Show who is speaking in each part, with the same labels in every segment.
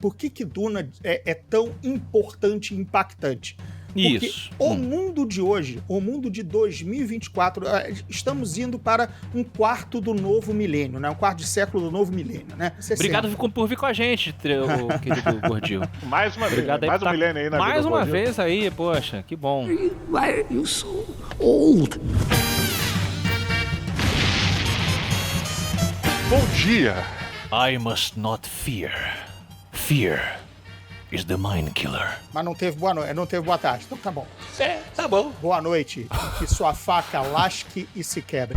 Speaker 1: Por que Duna é tão importante e impactante? Porque
Speaker 2: Isso.
Speaker 1: o mundo de hoje, o mundo de 2024, estamos indo para um quarto do novo milênio, né? Um quarto de século do novo milênio, né? 60.
Speaker 2: Obrigado por vir com a gente, o querido Gordinho.
Speaker 3: Mais uma vez,
Speaker 2: Obrigado aí
Speaker 3: mais
Speaker 2: por
Speaker 3: um milênio aí na vida
Speaker 2: mais
Speaker 3: do
Speaker 2: uma
Speaker 3: Gordinho.
Speaker 2: vez aí, poxa, que bom.
Speaker 4: Why are you so old?
Speaker 3: Bom dia!
Speaker 2: I must not fear. Fear is the mind killer.
Speaker 1: Mas não teve boa noite, não teve boa tarde, então tá bom.
Speaker 4: Tá bom.
Speaker 1: Boa noite, que sua faca lasque e se quebre.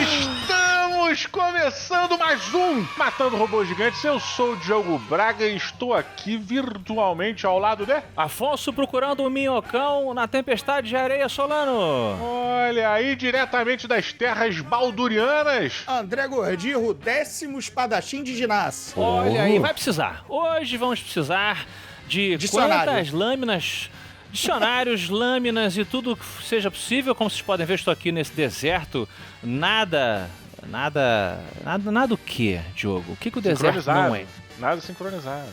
Speaker 3: Estamos começando mais um Matando Robôs Gigantes. Eu sou o Diogo Braga e estou aqui virtualmente ao lado de...
Speaker 2: Afonso procurando um minhocão na tempestade de areia, Solano.
Speaker 3: Olha aí, diretamente das terras baldurianas.
Speaker 1: André Gordirro, 10º espadachim de ginásio.
Speaker 2: Olha aí, vai precisar. Hoje vamos precisar de
Speaker 1: Dicionário.
Speaker 2: quantas lâminas, dicionários, lâminas e tudo que seja possível. Como vocês podem ver, estou aqui nesse deserto. Nada o que, Diogo? O que o deserto não é?
Speaker 3: Nada sincronizado.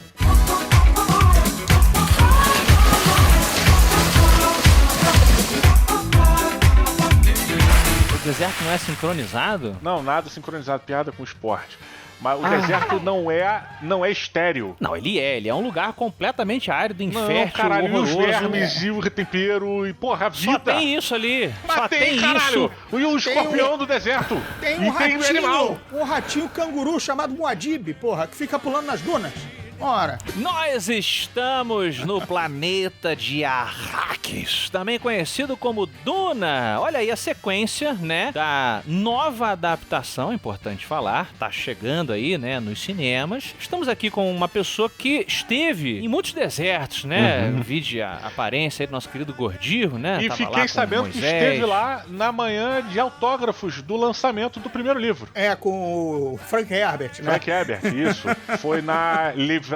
Speaker 2: O deserto não é sincronizado?
Speaker 3: Não, nada sincronizado. Piada com esporte. Mas o deserto não é estéril.
Speaker 2: Não, ele é um lugar completamente árido, infértil,
Speaker 3: Não, caralho, e os
Speaker 2: horroroso.
Speaker 3: vermes e o tempero e, porra, a vida.
Speaker 2: Só tem isso ali.
Speaker 3: Mas
Speaker 2: Só tem
Speaker 3: caralho.
Speaker 2: isso.
Speaker 3: E o escorpião do deserto.
Speaker 1: Tem
Speaker 3: e
Speaker 1: um
Speaker 3: tem o animal.
Speaker 1: ratinho, um ratinho canguru chamado Muad'Dib, porra, que fica pulando nas dunas. Ora,
Speaker 2: Nós estamos no planeta de Arrakis, também conhecido como Duna. Olha aí a sequência, né, da nova adaptação, é importante falar, tá chegando aí, né, nos cinemas. Estamos aqui com uma pessoa que esteve em muitos desertos, né, vide a aparência aí do nosso querido Gordirro, né.
Speaker 3: E
Speaker 2: Tava lá
Speaker 3: fiquei
Speaker 2: com
Speaker 3: sabendo que
Speaker 2: Moisés.
Speaker 3: esteve lá na manhã de autógrafos do lançamento do primeiro livro.
Speaker 1: com o Frank Herbert, né?
Speaker 3: Frank Herbert, isso. Foi na livraria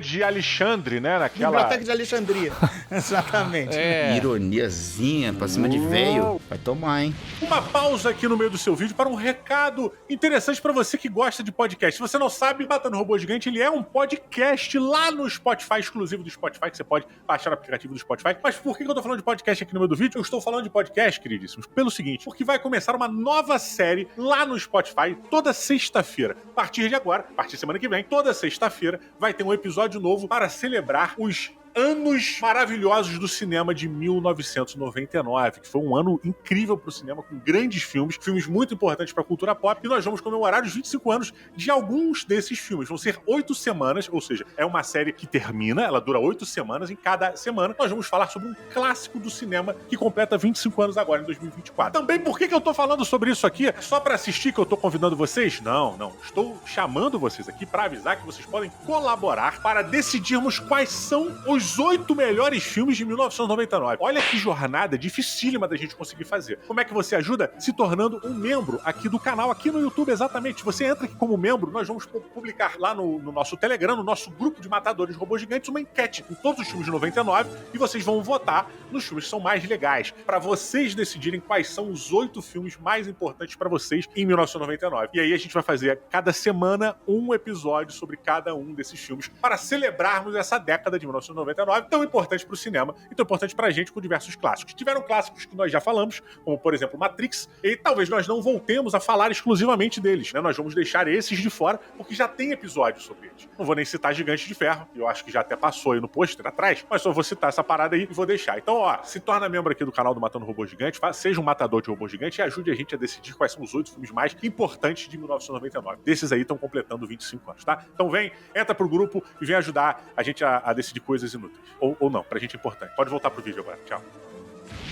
Speaker 3: de Alexandre, né? Naquela...
Speaker 1: Biblioteca de Alexandria. Exatamente.
Speaker 2: É.
Speaker 4: Ironiazinha pra cima de velho. Vai tomar, hein?
Speaker 5: Uma pausa aqui no meio do seu vídeo para um recado interessante para você que gosta de podcast. Se você não sabe, Matando Robô Gigante, ele é um podcast lá no Spotify, exclusivo do Spotify, que você pode baixar no aplicativo do Spotify. Mas por que eu tô falando de podcast aqui no meio do vídeo? Eu estou falando de podcast, queridíssimos, pelo seguinte, porque vai começar uma nova série lá no Spotify toda sexta-feira. A partir de agora, a partir de semana que vem, toda sexta-feira vai ter um episódio novo para celebrar os anos maravilhosos do cinema de 1999, que foi um ano incrível pro cinema, com grandes filmes muito importantes pra cultura pop, e nós vamos comemorar os 25 anos de alguns desses filmes. Vão ser 8 semanas, ou seja, é uma série que termina, ela dura 8 semanas, em cada semana nós vamos falar sobre um clássico do cinema que completa 25 anos agora, em 2024. Também, por que eu tô falando sobre isso aqui? Só pra assistir que eu tô convidando vocês? Não. Estou chamando vocês aqui pra avisar que vocês podem colaborar para decidirmos quais são os 8 melhores filmes de 1999. Olha que jornada dificílima da gente conseguir fazer. Como é que você ajuda? Se tornando um membro aqui do canal, aqui no YouTube, exatamente. Você entra aqui como membro, nós vamos publicar lá no nosso Telegram, no nosso grupo de matadores de robôs gigantes, uma enquete com todos os filmes de 99 e vocês vão votar nos filmes que são mais legais, para vocês decidirem quais são os 8 filmes mais importantes para vocês em 1999. E aí a gente vai fazer cada semana um episódio sobre cada um desses filmes para celebrarmos essa década de 1999, tão importante para o cinema e tão importante para a gente com diversos clássicos. Tiveram clássicos que nós já falamos, como por exemplo Matrix, e talvez nós não voltemos a falar exclusivamente deles, né? Nós vamos deixar esses de fora, porque já tem episódios sobre eles. Não vou nem citar Gigante de Ferro, eu acho que já até passou aí no pôster atrás, mas só vou citar essa parada aí e vou deixar. Então, ó, se torna membro aqui do canal do Matando Robô Gigante, seja um matador de robô gigante e ajude a gente a decidir quais são os 8 filmes mais importantes de 1999. Desses aí estão completando 25 anos, tá? Então vem, entra pro grupo e vem ajudar a gente a decidir coisas inúteis. Ou não, pra gente é importante. Pode voltar pro vídeo agora, tchau.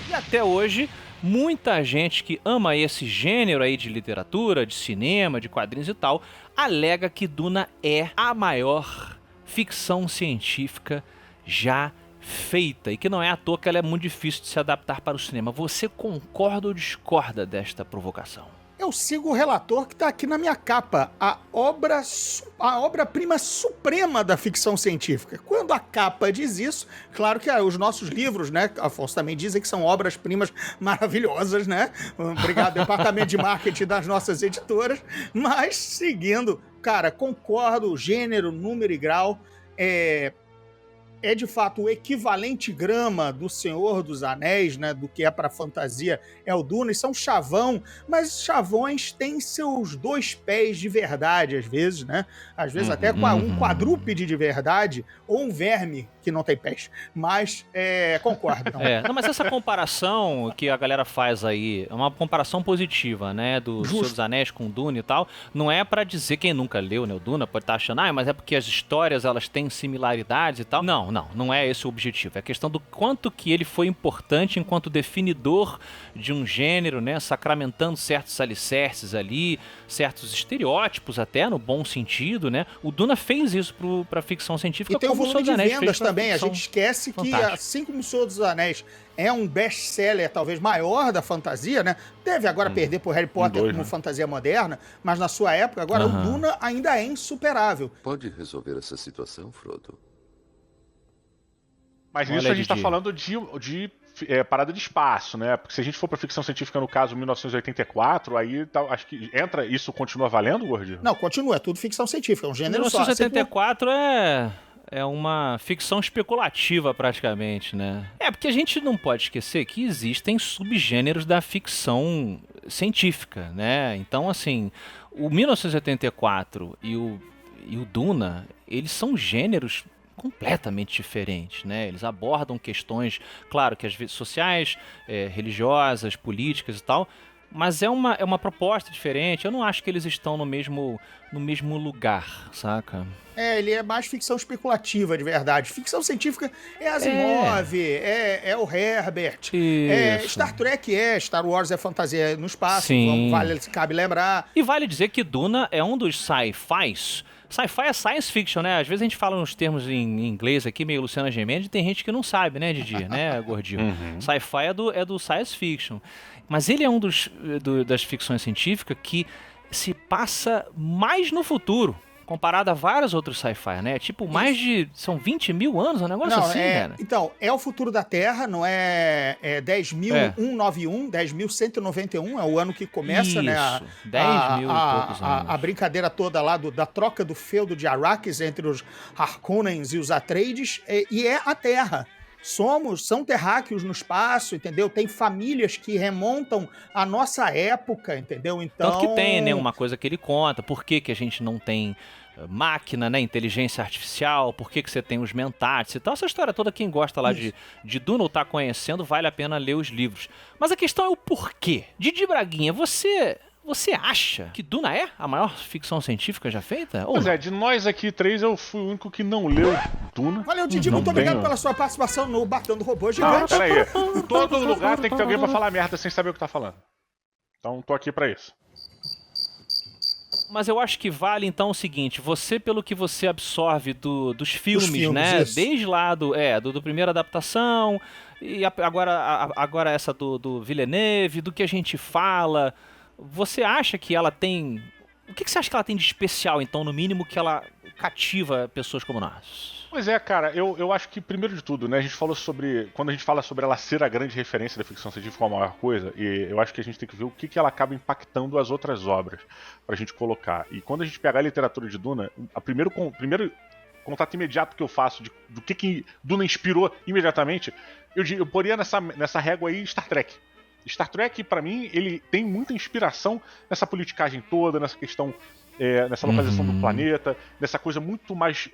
Speaker 2: E até hoje, muita gente que ama esse gênero aí de literatura, de cinema, de quadrinhos e tal, alega que Duna é a maior ficção científica já feita e que não é à toa que ela é muito difícil de se adaptar para o cinema. Você concorda ou discorda desta provocação?
Speaker 1: Eu sigo o relator que tá aqui na minha capa, a obra-prima suprema da ficção científica. Quando a capa diz isso, claro que os nossos livros, né, Afonso, também dizem que são obras-primas maravilhosas, né? Obrigado, departamento de marketing das nossas editoras, mas seguindo cara, concordo, gênero, número e grau. É de fato o equivalente grama do Senhor dos Anéis, né, do que é para fantasia, é o Duna, isso é um chavão, mas chavões têm seus 2 pés de verdade, às vezes, né? Às vezes até um quadrúpede de verdade, ou um verme que não tem pés. Mas, concordo. Não.
Speaker 2: Não, mas essa comparação que a galera faz aí, é uma comparação positiva, né, do Senhor dos Anéis com o Duna e tal, não é pra dizer, quem nunca leu, né, o Duna pode estar achando, mas é porque as histórias, elas têm similaridades e tal. Não é esse o objetivo. É a questão do quanto que ele foi importante enquanto definidor de um gênero, né, sacramentando certos alicerces ali, certos estereótipos até, no bom sentido, né. O Duna fez isso pra ficção científica.
Speaker 1: E tem o volume de vendas também. A gente esquece que, assim como o Senhor dos Anéis é um best-seller talvez maior da fantasia, né? Deve agora perder por Harry Potter como fantasia moderna, mas na sua época, agora o Duna ainda é insuperável.
Speaker 6: Pode resolver essa situação, Frodo?
Speaker 3: Mas nisso a gente tá falando de parada de espaço, né? Porque se a gente for pra ficção científica, no caso 1984, aí acho que entra, isso continua valendo, Gordinho?
Speaker 1: Não, continua, é tudo ficção científica, é um gênero
Speaker 2: 1984 é uma ficção especulativa praticamente, né? Porque a gente não pode esquecer que existem subgêneros da ficção científica, né? Então, assim, o 1984 e o Duna, eles são gêneros completamente diferentes, né? Eles abordam questões, claro, que às vezes sociais, religiosas, políticas e tal, mas é uma proposta diferente. Eu não acho que eles estão no mesmo lugar, saca?
Speaker 1: Ele é mais ficção especulativa, de verdade. Ficção científica é Asimov, é o Herbert. Star Trek Star Wars é fantasia no espaço, cabe lembrar.
Speaker 2: E vale dizer que Duna é um dos sci-fis. Sci-fi é science fiction, né? Às vezes a gente fala uns termos em inglês aqui, meio Luciana Gimenez, e tem gente que não sabe, né, Didi? Né, Gordinho? Sci-fi é do science fiction. Mas ele é um das ficções científicas que se passa mais no futuro, comparado a vários outros sci-fi, né? Tipo, são 20 mil anos, um negócio assim, cara.
Speaker 1: Então, é o futuro da Terra, não é 10.191, 10.191, é o ano que começa,
Speaker 2: isso,
Speaker 1: né?
Speaker 2: 10 mil e poucos anos.
Speaker 1: A brincadeira toda lá da troca do feudo de Arrakis entre os Harkonnens e os Atreides, e é a Terra. São terráqueos no espaço, entendeu? Tem famílias que remontam à nossa época, entendeu? Então...
Speaker 2: Tanto que tem, né, uma coisa que ele conta, por que a gente não tem máquina, né, inteligência artificial, por que você tem os mentats e tal. Essa história toda, quem gosta lá de Duna ou tá conhecendo, vale a pena ler os livros. Mas a questão é o porquê. Didi Braguinha, você acha que Duna é a maior ficção científica já feita?
Speaker 3: Pois de nós aqui 3, eu fui o único que não leu Duna.
Speaker 1: Valeu, Didi, muito obrigado pela sua participação no Batendo Robô Gigante.
Speaker 3: Peraí, em todo lugar tem que ter alguém pra falar merda sem saber o que tá falando. Então, tô aqui pra isso.
Speaker 2: Mas eu acho que vale, então, o seguinte, pelo que você absorve dos filmes, né?
Speaker 1: Isso.
Speaker 2: Desde lá do primeira adaptação, e agora essa do Villeneuve, do que a gente fala... Você acha que ela tem... O que você acha que ela tem de especial, então, no mínimo, que ela cativa pessoas como nós?
Speaker 3: Pois cara, eu acho que, primeiro de tudo, né, a gente falou sobre... Quando a gente fala sobre ela ser a grande referência da ficção científica, a maior coisa, e eu acho que a gente tem que ver o que ela acaba impactando as outras obras, pra gente colocar. E quando a gente pegar a literatura de Duna, o primeiro contato imediato que eu faço do que Duna inspirou imediatamente, eu poria nessa régua aí Star Trek. Star Trek, pra mim, ele tem muita inspiração nessa politicagem toda, nessa questão, nessa localização do planeta, nessa coisa muito mais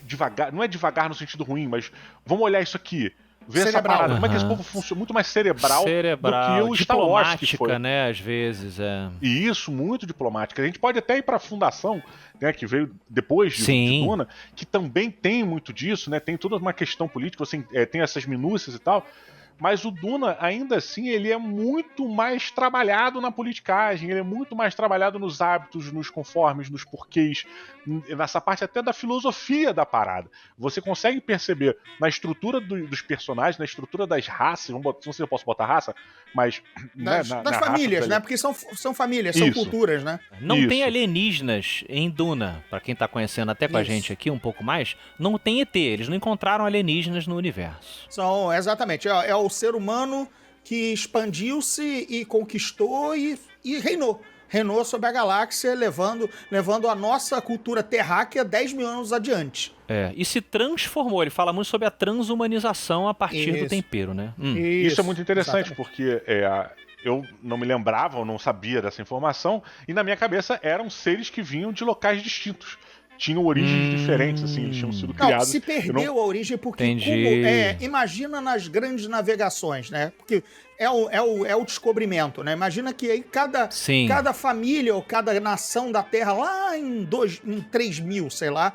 Speaker 3: devagar, não é devagar no sentido ruim, mas vamos olhar isso aqui, ver essa parada, como é que esse povo funciona, muito mais cerebral do que o Star Wars que foi.
Speaker 2: Né, às vezes,
Speaker 3: E isso, muito diplomática. A gente pode até ir pra Fundação, né, que veio depois de Duna, que também tem muito disso, né, tem toda uma questão política, você tem essas minúcias e tal. Mas o Duna, ainda assim, ele é muito mais trabalhado na politicagem, ele é muito mais trabalhado nos hábitos, nos conformes, nos porquês, nessa parte até da filosofia da parada. Você consegue perceber na estrutura dos personagens, na estrutura das raças, não sei se eu posso botar raça, mas...
Speaker 1: Das famílias, né? Porque são famílias, são culturas, né?
Speaker 2: Não tem alienígenas em Duna, pra quem tá conhecendo até com a gente aqui um pouco mais, não tem ET, eles não encontraram alienígenas no universo.
Speaker 1: Exatamente, é o ser humano que expandiu-se e conquistou e reinou. Reinou sobre a galáxia, levando a nossa cultura terráquea 10 mil anos adiante.
Speaker 2: E se transformou. Ele fala muito sobre a transhumanização a partir do tempero, né?
Speaker 3: Isso é muito interessante,
Speaker 1: exatamente.
Speaker 3: porque eu não me lembrava, ou não sabia dessa informação, e na minha cabeça eram seres que vinham de locais distintos. Tinham origens diferentes, assim, eles tinham sido criados.
Speaker 1: Se perdeu a origem porque, imagina nas grandes navegações, né? Porque é o descobrimento, né? Imagina que aí cada família ou cada nação da Terra, lá em 3.000, sei lá,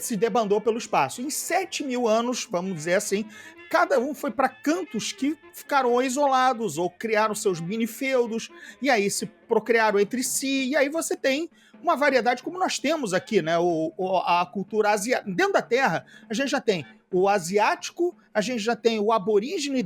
Speaker 1: se debandou pelo espaço. Em 7.000 anos, vamos dizer assim, cada um foi para cantos que ficaram isolados ou criaram seus mini-feudos, e aí se procriaram entre si, e aí você tem uma variedade como nós temos aqui, né? A cultura asiática. Dentro da Terra, a gente já tem o asiático, a gente já tem o aborígene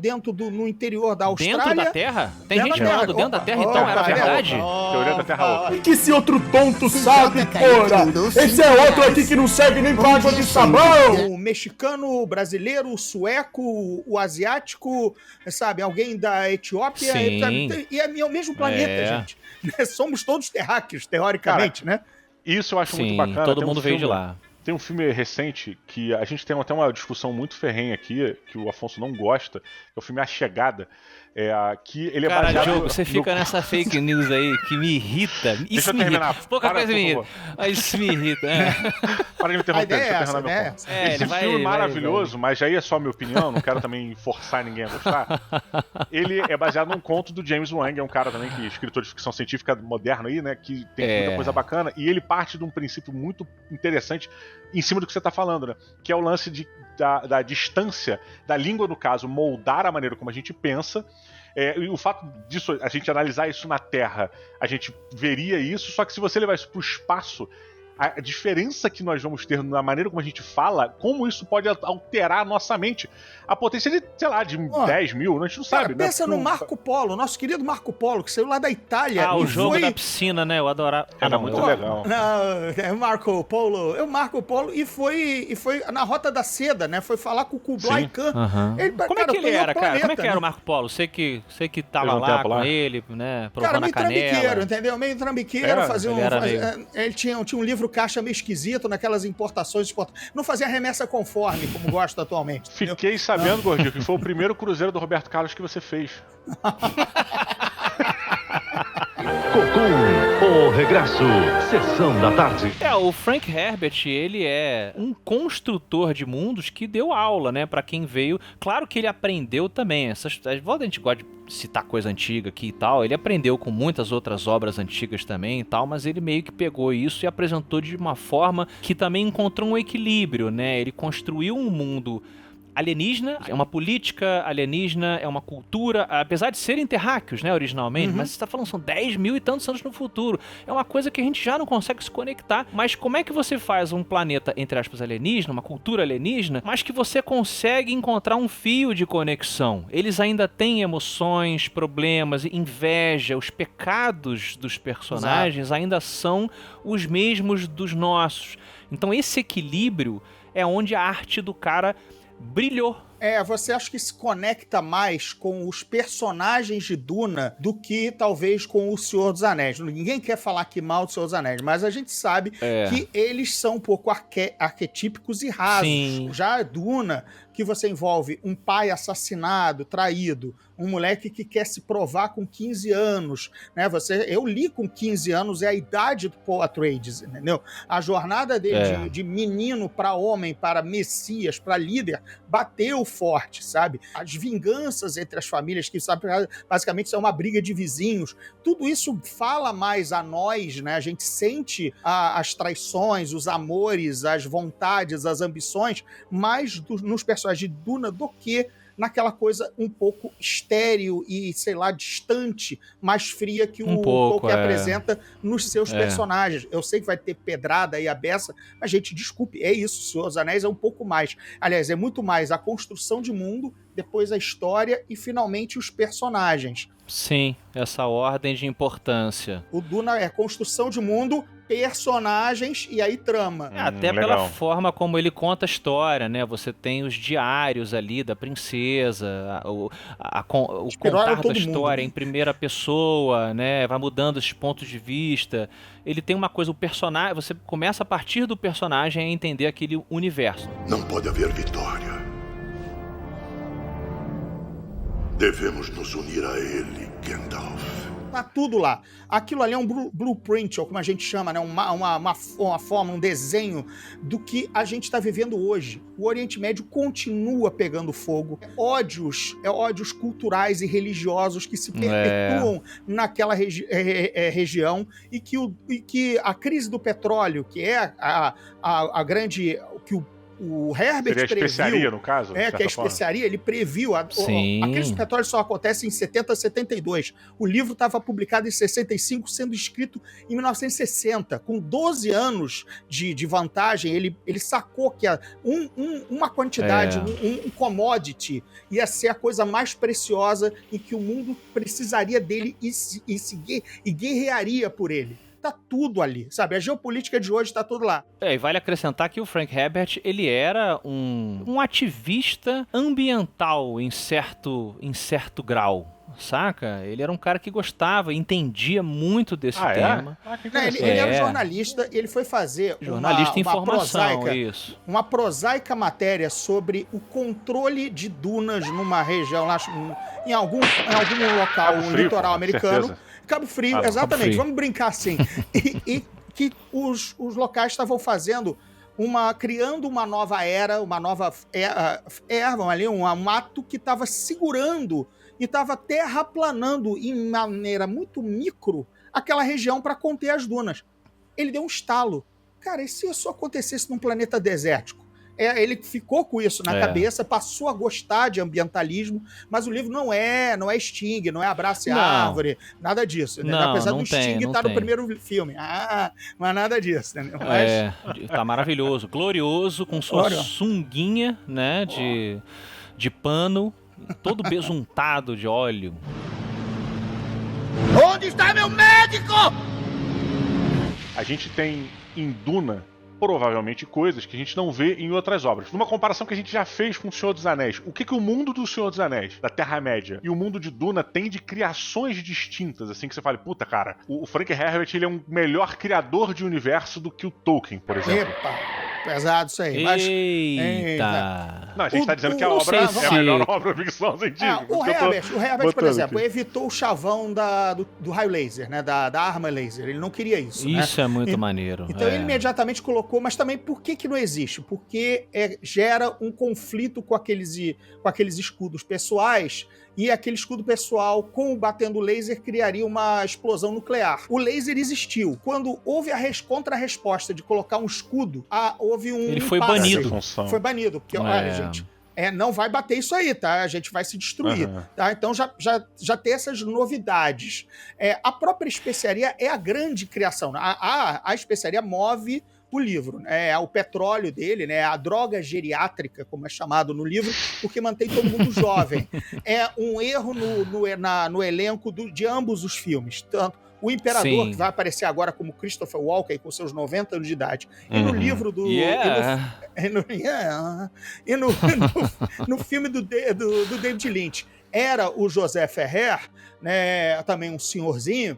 Speaker 1: no interior da Austrália.
Speaker 2: Dentro da Terra? Tem gente morando dentro da Terra, então era verdade?
Speaker 3: Teoria da Terra Oca.
Speaker 5: Que esse outro tonto sabe, porra! Esse é outro aqui que não serve nem pra água de sabão!
Speaker 1: O mexicano, o brasileiro, o sueco, o asiático, sabe? Alguém da Etiópia.
Speaker 2: Sim.
Speaker 1: E é o mesmo planeta, gente. Somos todos terráqueos, teoricamente, né?
Speaker 3: Isso eu acho muito bacana.
Speaker 2: Todo mundo veio de lá.
Speaker 3: Tem um filme recente que a gente tem até uma discussão muito ferrenha aqui, que o Afonso não gosta, que é o filme A Chegada. Que ele é baseado...
Speaker 2: Diogo, você fica nessa fake news aí que me irrita.
Speaker 3: Deixa eu terminar.
Speaker 2: Pouca coisa me irrita. Isso me irrita.
Speaker 3: Para de me interromper, deixa eu terminar meu ponto. Esse filme maravilhoso, mas aí é só minha opinião, não quero também forçar ninguém a gostar. Ele é baseado num conto do James Wang, é um cara também que é escritor de ficção científica moderno aí, né, que tem muita coisa bacana, e ele parte de um princípio muito interessante em cima do que você está falando, né, que é o lance da distância, da língua, no caso, moldar a maneira como a gente pensa. E o fato disso, a gente analisar isso na Terra, a gente veria isso, só que se você levar isso para o espaço, a diferença que nós vamos ter na maneira como a gente fala, como isso pode alterar a nossa mente. A potência de, sei lá, de 10 mil, a gente não sabe, né?
Speaker 1: Pensa no Marco Polo, nosso querido Marco Polo, que saiu lá da Itália.
Speaker 2: O jogo da piscina, né? Eu adorava.
Speaker 3: Era muito legal.
Speaker 1: É o Marco Polo e foi na Rota da Seda, né? Foi falar com o Kublai Khan.
Speaker 2: Como é que ele era, cara? Como é que era o Marco Polo? Sei que tava lá com ele, né? Provando a canela.
Speaker 1: Meio trambiqueiro, entendeu? Meio trambiqueiro, ele tinha um livro caixa meio esquisito naquelas importações. Não fazia remessa conforme, como gosta atualmente.
Speaker 3: Fiquei sabendo, Gordinho, que foi o primeiro cruzeiro do Roberto Carlos que você fez.
Speaker 7: O regresso, sessão da tarde.
Speaker 2: O Frank Herbert, ele é um construtor de mundos que deu aula, né, pra quem veio. Claro que ele aprendeu também, a gente gosta de citar coisa antiga aqui e tal, ele aprendeu com muitas outras obras antigas também e tal, mas ele meio que pegou isso e apresentou de uma forma que também encontrou um equilíbrio, né, ele construiu um mundo alienígena, é uma política alienígena, é uma cultura, apesar de serem terráqueos, né, originalmente, mas você tá falando, são 10 mil e tantos anos no futuro, é uma coisa que a gente já não consegue se conectar, mas como é que você faz um planeta, entre aspas, alienígena, uma cultura alienígena, mas que você consegue encontrar um fio de conexão? Eles ainda têm emoções, problemas, inveja, os pecados dos personagens ainda são os mesmos dos nossos. Então esse equilíbrio é onde a arte do cara brilhou.
Speaker 1: Você acha que se conecta mais com os personagens de Duna do que talvez com o Senhor dos Anéis. Ninguém quer falar aqui mal do Senhor dos Anéis, mas a gente sabe que eles são um pouco arquetípicos e rasos.
Speaker 2: Sim.
Speaker 1: Já Duna, que você envolve um pai assassinado, traído, um moleque que quer se provar com 15 anos, né? Eu li com 15 anos, é a idade do Paul Atreides, entendeu? A jornada dele de menino para homem, para messias, para líder, bateu forte, sabe? As vinganças entre as famílias, que sabe, basicamente é uma briga de vizinhos, tudo isso fala mais a nós, né? A gente sente as traições, os amores, as vontades, as ambições, mais nos personagens de Duna do que naquela coisa um pouco estéril e, sei lá, distante, mais fria que o Tolkien apresenta nos seus personagens. Eu sei que vai ter pedrada e a beça, mas, gente, desculpe, é isso. O Senhor dos Anéis é um pouco mais. Aliás, é muito mais a construção de mundo, depois a história e, finalmente, os personagens.
Speaker 2: Sim, essa ordem de importância.
Speaker 1: O Duna é construção de mundo, personagens e aí trama.
Speaker 2: Até
Speaker 3: legal.
Speaker 2: pela forma como ele conta a história, né? Você tem os diários ali da princesa, o
Speaker 1: Inspiraram
Speaker 2: contar
Speaker 1: todo
Speaker 2: da história
Speaker 1: mundo.
Speaker 2: em primeira pessoa, né? Vai mudando esses pontos de vista. Ele tem uma coisa, o personagem, você começa a partir do personagem a entender aquele universo.
Speaker 8: Não pode haver vitória. Devemos nos unir a ele, Gandalf.
Speaker 1: Tá tudo lá. Aquilo ali é um blueprint, ou como a gente chama, né? uma forma, um desenho do que a gente está vivendo hoje. O Oriente Médio continua pegando fogo. Ódios culturais e religiosos que se perpetuam naquela região e que a crise do petróleo, que é a grande... que o Herbert
Speaker 3: Seria a
Speaker 1: previu,
Speaker 3: especiaria, no caso?
Speaker 1: que é a especiaria, ele previu. A crise do petróleo só acontece em 70 a 72. O livro estava publicado em 65, sendo escrito em 1960. Com 12 anos de vantagem, ele sacou que uma quantidade, um commodity, ia ser a coisa mais preciosa e que o mundo precisaria dele e guerrearia por ele. Tá tudo ali, sabe? A geopolítica de hoje tá tudo lá.
Speaker 2: E vale acrescentar que o Frank Herbert, ele era um ativista ambiental em certo grau, saca? Ele era um cara que gostava, entendia muito desse tema.
Speaker 1: Ele era jornalista, ele foi fazer
Speaker 2: jornalista em informação,
Speaker 1: uma prosaica matéria sobre o controle de dunas numa região, lá, em algum local, um litoral americano.
Speaker 3: Certeza.
Speaker 1: Cabo Frio, exatamente. Frio. Vamos brincar assim. E que os locais estavam criando uma nova era, uma nova erva ali, um mato que estava segurando e estava terraplanando em maneira muito micro aquela região para conter as dunas. Ele deu um estalo. Cara, e se isso acontecesse num planeta desértico? Ele ficou com isso na cabeça, passou a gostar de ambientalismo, mas o livro não é Sting, não é Abrace Árvore, nada disso. Né? Apesar do Sting estar no primeiro filme. Mas nada disso. Né?
Speaker 2: Tá maravilhoso, glorioso, com sua sunguinha, né, de pano, todo besuntado de óleo.
Speaker 8: Onde está meu médico?
Speaker 3: A gente tem em Duna provavelmente coisas que a gente não vê em outras obras. Numa comparação que a gente já fez com O Senhor dos Anéis, o que o mundo do Senhor dos Anéis, da Terra-média, e o mundo de Duna tem de criações distintas, assim, que você fala, puta, cara, o Frank Herbert, ele é um melhor criador de universo do que o Tolkien, por exemplo.
Speaker 1: Epa! Pesado isso aí.
Speaker 2: Eita!
Speaker 3: Não, a gente tá dizendo que a obra é a melhor obra de ficção científica.
Speaker 1: O Herbert, por exemplo, evitou o chavão do raio laser, né? Da arma laser. Ele não queria isso.
Speaker 2: Isso, né? É muito maneiro.
Speaker 1: Então ele imediatamente colocou, mas também por que não existe? Porque gera um conflito com aqueles escudos pessoais. E aquele escudo pessoal, com o batendo laser, criaria uma explosão nuclear. O laser existiu. Quando houve a contra-resposta de colocar um escudo, houve um
Speaker 2: Ele foi banido.
Speaker 1: Foi banido. Porque, olha, gente, não vai bater isso aí, tá? A gente vai se destruir. Tá? Então já tem essas novidades. A própria especiaria é a grande criação. A especiaria move o livro. O petróleo dele, né, a droga geriátrica, como é chamado no livro, porque mantém todo mundo jovem. É um erro no elenco de ambos os filmes. Tanto o Imperador, que vai aparecer agora como Christopher Walken, com seus 90 anos de idade. E no livro do... no filme do David Lynch, era o José Ferrer, né, também um senhorzinho.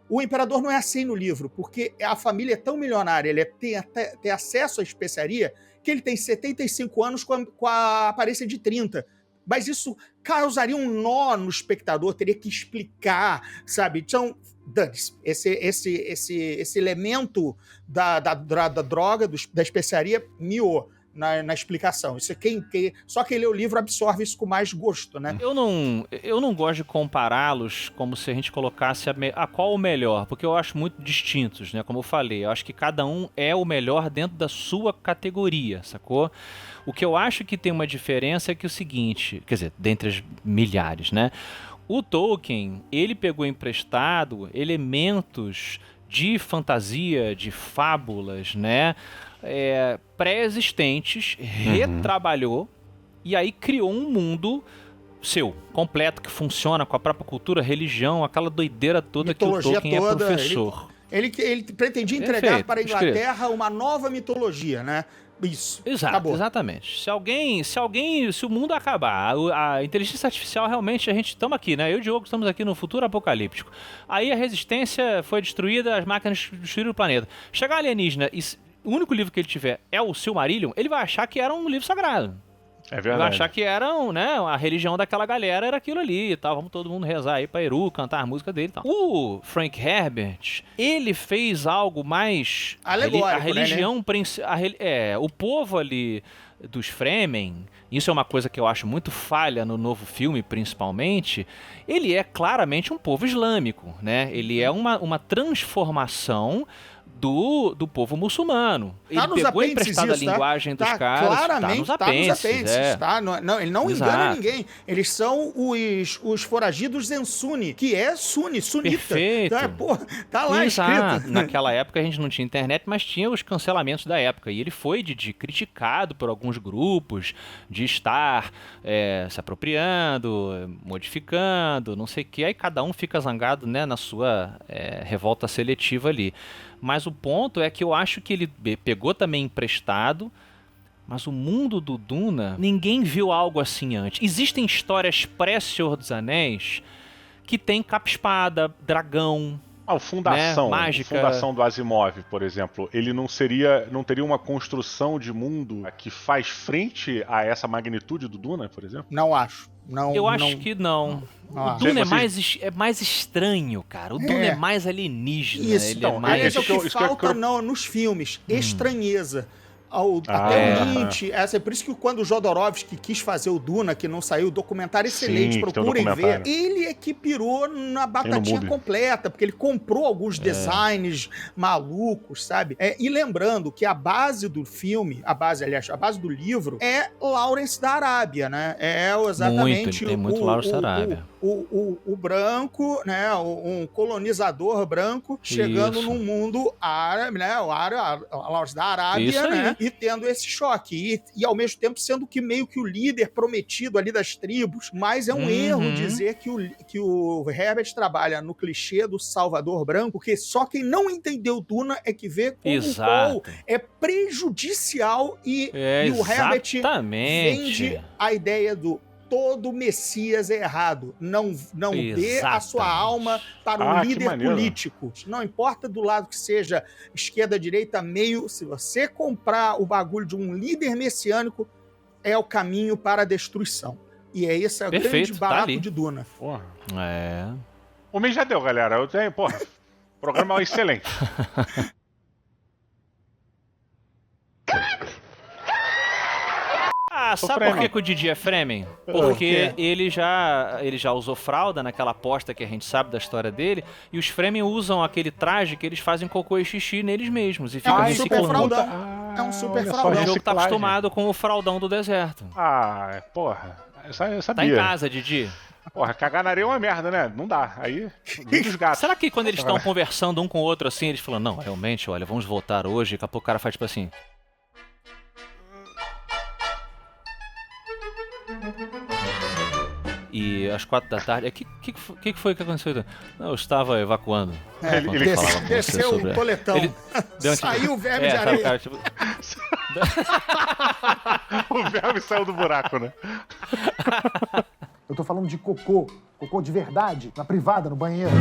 Speaker 1: O Imperador não é assim no livro, porque a família é tão milionária, ele tem acesso à especiaria, que ele tem 75 anos com a aparência de 30. Mas isso causaria um nó no espectador, teria que explicar, sabe? Então, dane-se, esse elemento da droga, da especiaria, miou na explicação. Isso só quem lê o livro absorve isso com mais gosto, né?
Speaker 2: Eu não gosto de compará-los como se a gente colocasse a qual o melhor, porque eu acho muito distintos, né? Como eu falei, eu acho que cada um é o melhor dentro da sua categoria, sacou? O que eu acho que tem uma diferença é que o seguinte, quer dizer, dentre as milhares, né? O Tolkien, ele pegou emprestado elementos de fantasia, de fábulas, né? Pré-existentes, retrabalhou e aí criou um mundo seu, completo, que funciona com a própria cultura, religião, aquela doideira toda
Speaker 1: Mitologia
Speaker 2: que o Tolkien
Speaker 1: toda,
Speaker 2: é professor.
Speaker 1: Ele pretendia entregar
Speaker 2: Perfeito,
Speaker 1: para a Inglaterra uma nova mitologia, né? Isso.
Speaker 2: Exato,
Speaker 1: acabou.
Speaker 2: exatamente. Se o mundo acabar, a inteligência artificial realmente, a gente estamos aqui, né? Eu e o Diogo estamos aqui no futuro apocalíptico. Aí a resistência foi destruída, as máquinas destruíram o planeta. Chegar alienígena e o único livro que ele tiver é o Silmarillion, ele vai achar que era um livro sagrado.
Speaker 3: É verdade.
Speaker 2: Vai achar que era, né, a religião daquela galera era aquilo ali e tal. Vamos todo mundo rezar aí pra Eru, cantar a música dele e tal. O Frank Herbert, ele fez algo mais...
Speaker 1: alegórico,
Speaker 2: a religião...
Speaker 1: né?
Speaker 2: O povo ali dos Fremen, isso é uma coisa que eu acho muito falha no novo filme, principalmente, ele é claramente um povo islâmico, né? Ele é uma transformação do povo muçulmano. Ele pegou emprestada a linguagem dos caras.
Speaker 1: Claramente,
Speaker 2: tá nos apêndices.
Speaker 1: tá? Não, ele não engana ninguém. Eles são os foragidos Zensuni, que é sunita.
Speaker 2: Perfeito.
Speaker 1: Então, tá lá escrito.
Speaker 2: Naquela época a gente não tinha internet, mas tinha os cancelamentos da época. E ele foi criticado por alguns grupos de estar se apropriando, modificando, não sei o que. Aí cada um fica zangado, né, na sua revolta seletiva ali. Mas o ponto é que eu acho que ele pegou também emprestado, mas o mundo do Duna, ninguém viu algo assim antes. Existem histórias pré-Senhor dos Anéis que tem capa-espada, dragão,
Speaker 3: o Fundação,
Speaker 2: né, mágica.
Speaker 3: A Fundação do Asimov, por exemplo, ele não teria uma construção de mundo que faz frente a essa magnitude do Duna, por exemplo?
Speaker 1: Não acho.
Speaker 2: Eu acho que não. O Duna é mais estranho, cara. O Duna é mais alienígena.
Speaker 1: Isso,
Speaker 2: ele é mais...
Speaker 1: Aliás, é o que falta nos filmes. Estranheza. Até o Lynch, é por isso que quando o Jodorowsky quis fazer o Duna, que não saiu, o documentário excelente, procurem ver, ele é que pirou na batatinha completa, porque ele comprou alguns designs malucos, sabe? E lembrando que a base do filme, a base do livro, é Lawrence da Arábia, né? É exatamente
Speaker 2: tem muito Lawrence da Arábia.
Speaker 1: O branco, né? Um colonizador branco chegando num mundo árabe, né? O Lawrence da Arábia, né? E tendo esse choque. E ao mesmo tempo sendo meio que o líder prometido ali das tribos. Mas é um erro dizer que o Herbert trabalha no clichê do Salvador branco, porque só quem não entendeu Duna é que vê como o Paul é prejudicial e o Herbert vende a ideia do todo Messias é errado. Não dê a sua alma para um líder político. Não importa do lado que seja, esquerda, direita, meio. Se você comprar o bagulho de um líder messiânico, é o caminho para a destruição. E é esse o grande barato de Duna.
Speaker 3: Porra. O mês já deu, galera. Eu tenho, programa excelente.
Speaker 2: Sabe por que o Didi é Fremen? Porque ele já usou fralda naquela aposta que a gente sabe da história dele, e os Fremen usam aquele traje que eles fazem cocô e xixi neles mesmos. E fica
Speaker 1: super fraldão. É um super fraldão.
Speaker 2: O jogo tá acostumado com o fraldão do deserto.
Speaker 3: Eu sabia.
Speaker 2: Tá em casa, Didi.
Speaker 3: Cagar na areia é uma merda, né? Não dá. Aí, os gatos.
Speaker 2: Será que quando eles estão conversando um com o outro assim, eles falam, não, realmente, olha, vamos voltar hoje, daqui a pouco o cara faz tipo assim... E às 4 da tarde... O que foi que aconteceu? Não, eu estava evacuando.
Speaker 1: Ele desceu o coletão. Saiu o verme de areia.
Speaker 2: Cara, tipo...
Speaker 3: O verme saiu do buraco, né?
Speaker 9: Eu tô falando de cocô de verdade, na privada, no banheiro.